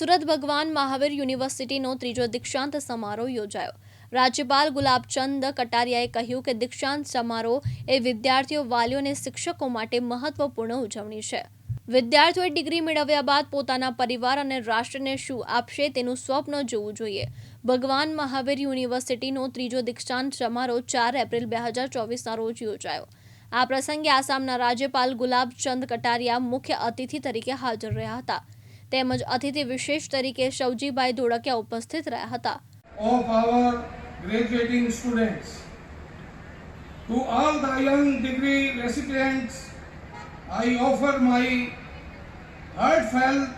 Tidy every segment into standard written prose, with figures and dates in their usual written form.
સુરત ભગવાન મહાવીર યુનિવર્સિટીનો ત્રીજો દીક્ષાંત સમારોહ યોજાયો। રાજ્યપાલ ગુલાબચંદ કટારિયાએ કહ્યું કે દીક્ષાંત સમારોહ એ વિદ્યાર્થીઓ, વાલીઓ અને શિક્ષકો માટે મહત્વપૂર્ણ ઉજવણી છે। વિદ્યાર્થીઓએ ડિગ્રી મેળવ્યા બાદ પોતાના પરિવાર અને રાષ્ટ્રને શું આપશે તેનું સ્વપ્ન જોવું જોઈએ। ભગવાન મહાવીર યુનિવર્સિટીનો ત્રીજો દીક્ષાંત સમારોહ 4 એપ્રિલ 2024ના રોજ યોજાયો। આ પ્રસંગે આસામના રાજ્યપાલ ગુલાબચંદ કટારિયા મુખ્ય અતિથિ તરીકે હાજર રહ્યા હતા। તેમજ અતિથિ વિશેષ તરીકે શૌજીભાઈ ધોળકિયા ઉપસ્થિત રહ્યા હતા। Of our graduating students, to all the young degree recipients, I offer my heartfelt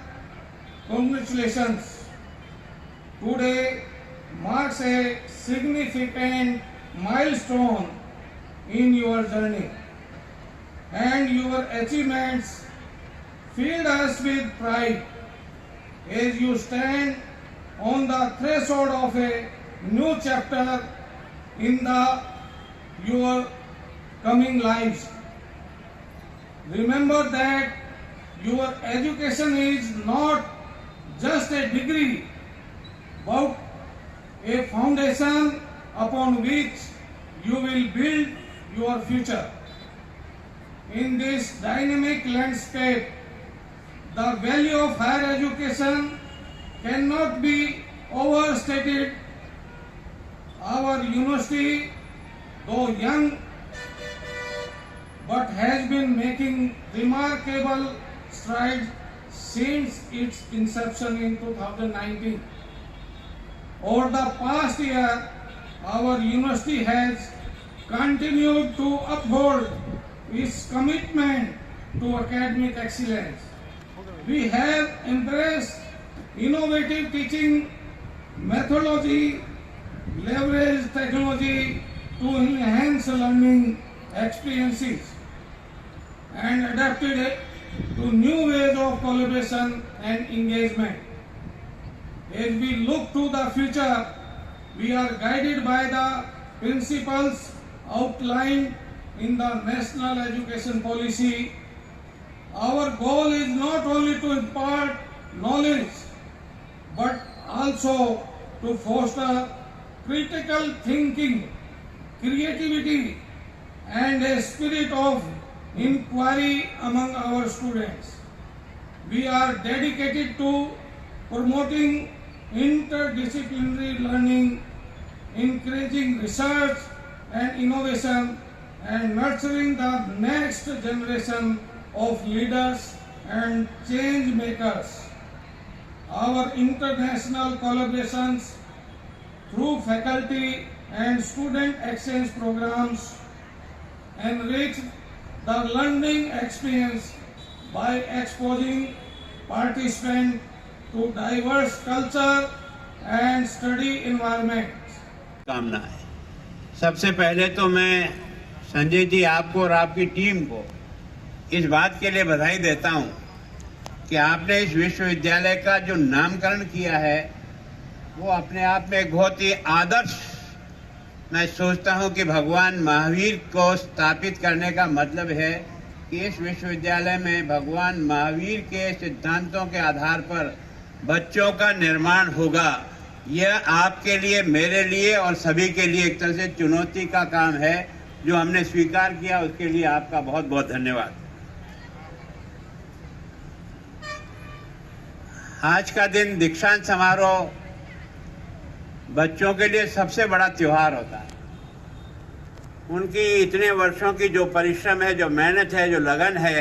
congratulations. Today marks a significant milestone in your journey, and your achievements fill us with pride as you stand on the threshold of a new chapter in your coming lives. Remember that your education is not just a degree, but a foundation upon which you will build your future. In this dynamic landscape, the value of higher education cannot be overstated. Our university, though young, but has been making remarkable strides since its inception in 2019. Over the past year, our university has continued to uphold its commitment to academic excellence. We have embraced innovative teaching methodology, leveraged technology to enhance learning experiences, and adapted it to new ways of collaboration and engagement. As we look to the future, we are guided by the principles outlined in the National Education Policy. Our goal is not only to impart knowledge, but also to foster critical thinking, creativity, and a spirit of inquiry among our students. We are dedicated to promoting interdisciplinary learning, encouraging research and innovation, and nurturing the next generation of leaders and change makers. Our international collaborations through faculty and student exchange programs enrich the learning experience by exposing participants to diverse culture and study environments. कामना है। सबसे पहले तो मैं संजय जी आपको और आपकी team को इस बात के लिए बधाई देता हूं कि आपने इस विश्वविद्यालय का जो नामकरण किया है वो अपने आप में एक बहुत ही आदर्श, मैं सोचता हूं कि भगवान महावीर को स्थापित करने का मतलब है कि इस विश्वविद्यालय में भगवान महावीर के सिद्धांतों के आधार पर बच्चों का निर्माण होगा। यह आपके लिए, मेरे लिए और सभी के लिए एक तरह से चुनौती का काम है जो हमने स्वीकार किया, उसके लिए आपका बहुत बहुत धन्यवाद। आज का दिन दीक्षांत समारोह बच्चों के लिए सबसे बड़ा त्योहार होता है। उनकी इतने वर्षों की जो परिश्रम है, जो मेहनत है, जो लगन है,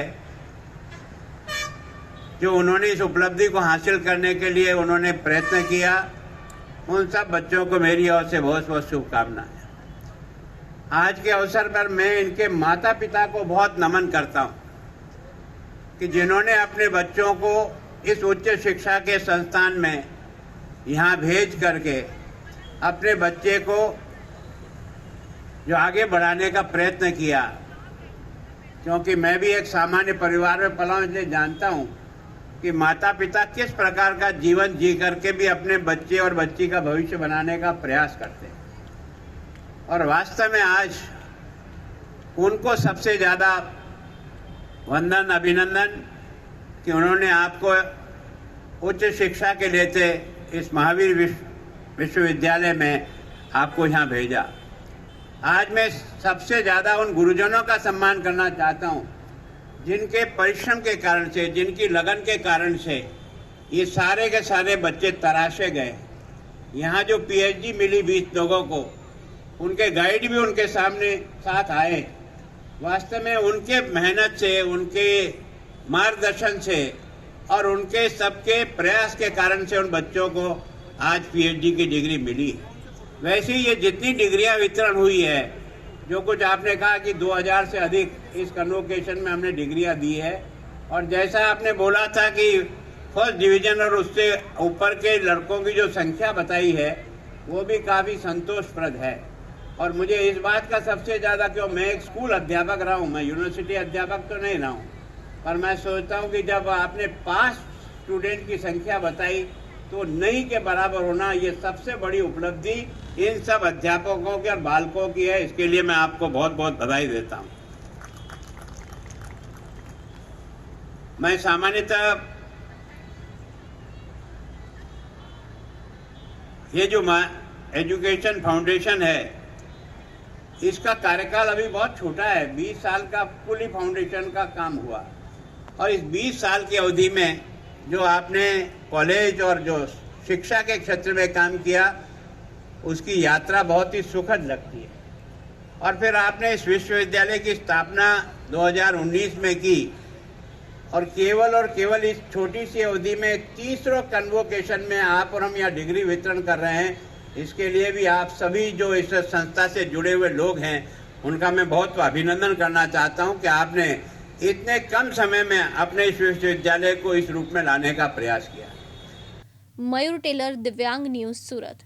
जो उन्होंने इस उपलब्धि को हासिल करने के लिए उन्होंने प्रयत्न किया, उन सब बच्चों को मेरी ओर से बहुत बहुत शुभकामनाएं। आज के अवसर पर मैं इनके माता पिता को बहुत नमन करता हूं कि जिन्होंने अपने बच्चों को इस उच्च शिक्षा के संस्थान में यहाँ भेज करके अपने बच्चे को जो आगे बढ़ाने का प्रयत्न किया। क्योंकि मैं भी एक सामान्य परिवार में पला हूं, इसलिए जानता हूं कि माता पिता किस प्रकार का जीवन जी करके भी अपने बच्चे और बच्ची का भविष्य बनाने का प्रयास करते हैं। और वास्तव में आज उनको सबसे ज़्यादा वंदन, अभिनंदन कि उन्होंने आपको उच्च शिक्षा के लिए थे, इस महावीर विश्वविद्यालय में आपको यहाँ भेजा। आज मैं सबसे ज़्यादा उन गुरुजनों का सम्मान करना चाहता हूँ जिनके परिश्रम के कारण से, जिनकी लगन के कारण से ये सारे के सारे बच्चे तराशे गए। यहाँ जो पीएचडी मिली 20 लोगों को, उनके गाइड भी उनके सामने साथ आए। वास्तव में उनके मेहनत से, उनके मार्गदर्शन से और उनके सबके प्रयास के कारण से उन बच्चों को आज पीएचडी की डिग्री मिली। वैसे ही ये जितनी डिग्रियां वितरण हुई है, जो कुछ आपने कहा कि 2000 से अधिक इस कन्वोकेशन में हमने डिग्रियां दी है, और जैसा आपने बोला था कि फर्स्ट डिवीजन और उससे ऊपर के लड़कों की जो संख्या बताई है वो भी काफ़ी संतोषप्रद है। और मुझे इस बात का सबसे ज़्यादा, क्यों मैं एक स्कूल अध्यापक रहा हूँ, मैं यूनिवर्सिटी अध्यापक तो नहीं रहा हूँ, पर मैं सोचता हूँ कि जब आपने पास स्टूडेंट की संख्या बताई तो नहीं के बराबर होना, ये सबसे बड़ी उपलब्धि इन सब अध्यापकों के और बालकों की है। इसके लिए मैं आपको बहुत बहुत बधाई देता हूँ। मैं सामान्यतः ये जो एजुकेशन फाउंडेशन है, इसका कार्यकाल अभी बहुत छोटा है, 20 साल का पूरी फाउंडेशन का काम हुआ। और इस 20 साल की अवधि में जो आपने कॉलेज और जो शिक्षा के क्षेत्र में काम किया, उसकी यात्रा बहुत ही सुखद लगती है। और फिर आपने इस विश्वविद्यालय की स्थापना 2019 में की, और केवल इस छोटी सी अवधि में तीसरों कन्वोकेशन में आप और हम यहाँ डिग्री वितरण कर रहे हैं। इसके लिए भी आप सभी जो इस संस्था से जुड़े हुए लोग हैं, उनका मैं बहुत अभिनंदन करना चाहता हूं कि आपने इतने कम समय में अपने इस विश्वविद्यालय को इस रूप में लाने का प्रयास किया। मयूर टेलर, दिव्यांग न्यूज, सूरत।